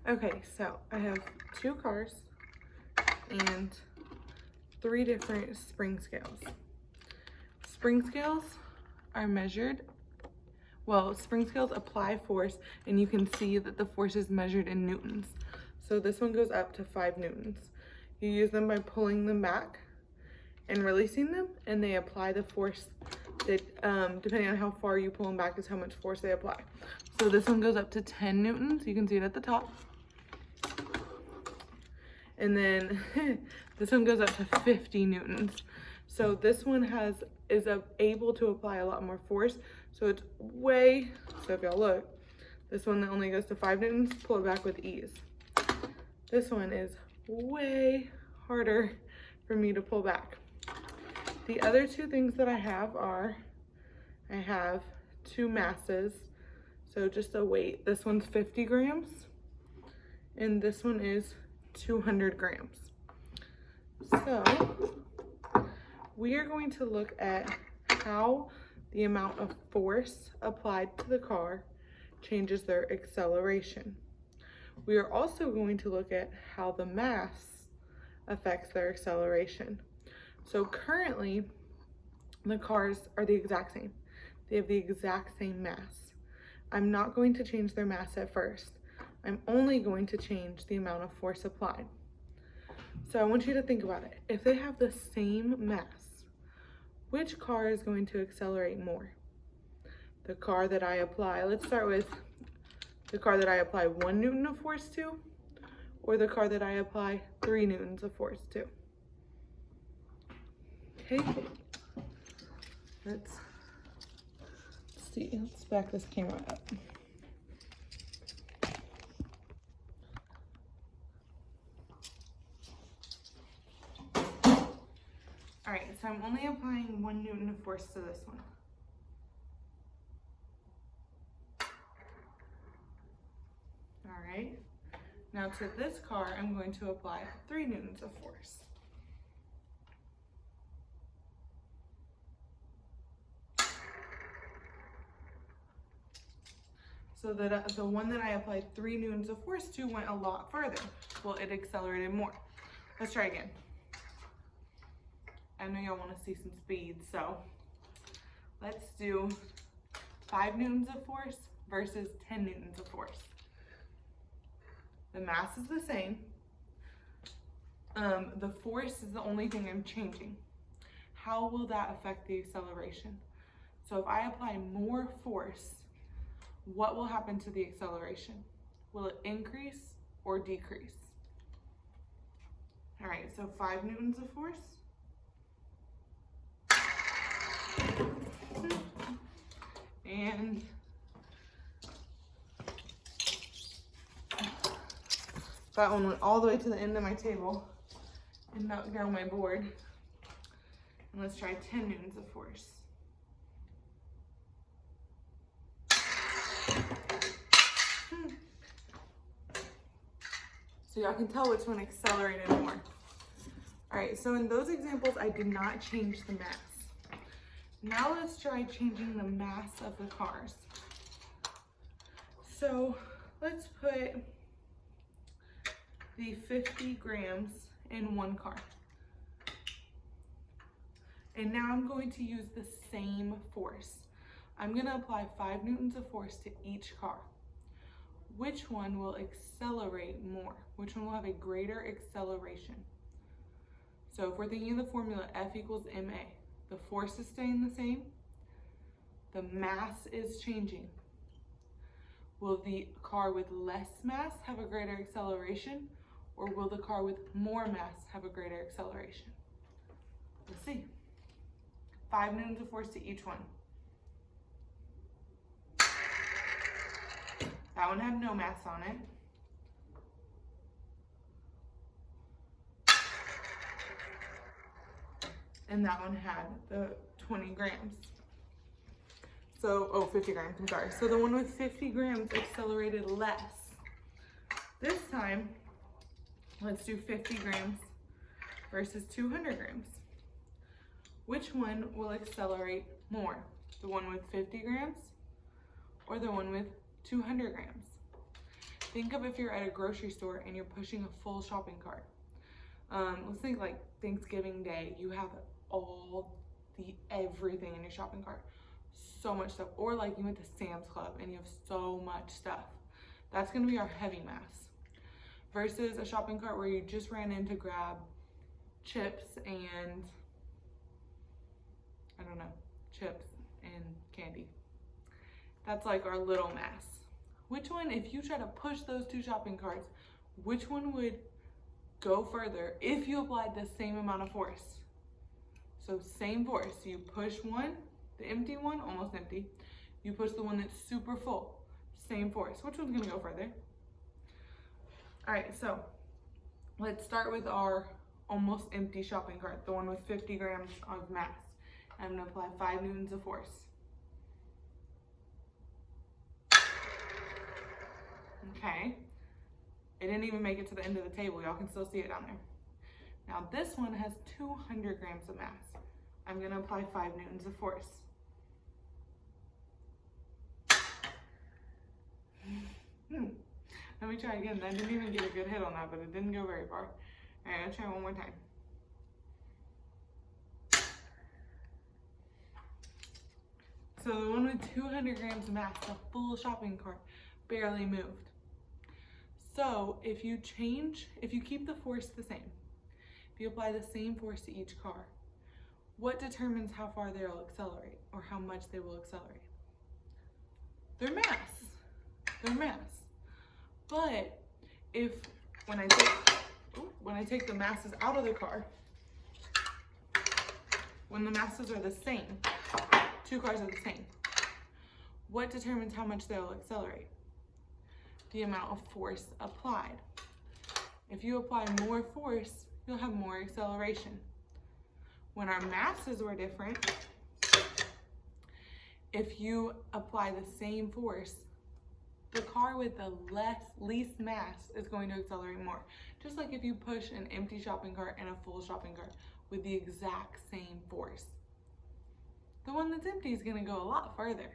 Okay, so I have 2 cars and 3 different spring scales. Spring scales are measured, well, spring scales apply force, and you can see that the force is measured in newtons. So this one goes up to 5 newtons. You use them by pulling them back and releasing them, and they apply the force that, depending on how far you pull them back is how much force they apply. So this one goes up to 10 newtons. You can see it at the top. And then this one goes up to 50 newtons. So this one is able to apply a lot more force. So it's so if y'all look, this one that only goes to 5 newtons, pull it back with ease. This one is way harder for me to pull back. The other 2 things that I have are, I have 2 masses. So just a weight. This one's 50 grams and this one is 200 grams. So we are going to look at how the amount of force applied to the car changes their acceleration. We are also going to look at how the mass affects their acceleration. So currently, the cars are the exact same. They have the exact same mass. I'm not going to change their mass at first. I'm only going to change the amount of force applied. So I want you to think about it. If they have the same mass, which car is going to accelerate more? The car that I apply, let's start with the car that I apply 1 newton of force to, or the car that I apply 3 newtons of force to. Okay, let's see, let's back this camera up. All right, so I'm only applying 1 newton of force to this one. All right, now to this car, I'm going to apply 3 newtons of force. So that the one that I applied 3 newtons of force to went a lot further. Well, it accelerated more. Let's try again. I know y'all want to see some speed, so let's do 5 newtons of force versus 10 newtons of force. The mass is the same. The force is the only thing I'm changing. How will that affect the acceleration? So if I apply more force, what will happen to the acceleration? Will it increase or decrease? All right, so 5 newtons of force. And that one went all the way to the end of my table and knocked down my board. And let's try 10 newtons of force. So y'all can tell which one accelerated more. All right, so in those examples, I did not change the mass. Now let's try changing the mass of the cars. So let's put the 50 grams in one car. And now I'm going to use the same force. I'm going to apply 5 newtons of force to each car. Which one will accelerate more? Which one will have a greater acceleration? So if we're thinking of the formula F equals ma, the force is staying the same, the mass is changing. Will the car with less mass have a greater acceleration, or will the car with more mass have a greater acceleration? Let's see. 5 newtons of force to each one. That one had no mass on it. And that one had the 20 grams. So, 50 grams, I'm sorry. So the one with 50 grams accelerated less. This time, let's do 50 grams versus 200 grams. Which one will accelerate more? The one with 50 grams or the one with 200 grams? Think of if you're at a grocery store and you're pushing a full shopping cart. Let's think like Thanksgiving Day. You have everything in your shopping cart. So much stuff. Or like you went to Sam's Club and you have so much stuff. That's going to be our heavy mass. Versus a shopping cart where you just ran in to grab chips and, I don't know, chips and candy. That's like our little mass. Which one, if you try to push those two shopping carts, which one would go further if you applied the same amount of force? So same force, you push one, the empty one, almost empty. You push the one that's super full, same force. Which one's gonna go further? All right, so let's start with our almost empty shopping cart, the one with 50 grams of mass. I'm gonna apply 5 newtons of force. Okay, it didn't even make it to the end of the table. Y'all can still see it down there. Now this one has 200 grams of mass. I'm gonna apply 5 newtons of force. Let me try again. I didn't even get a good hit on that, but it didn't go very far. All right, I'll try one more time. So the one with 200 grams of mass, the full shopping cart, barely moved. So if you keep the force the same, if you apply the same force to each car, what determines how far they'll accelerate or how much they will accelerate? Their mass. Their mass. But if when I take the masses out of the car, when the masses are the same, two cars are the same, what determines how much they'll accelerate? The amount of force applied. If you apply more force, you'll have more acceleration. When our masses were different, if you apply the same force, the car with the least mass is going to accelerate more. Just like if you push an empty shopping cart and a full shopping cart with the exact same force. The one that's empty is going to go a lot further.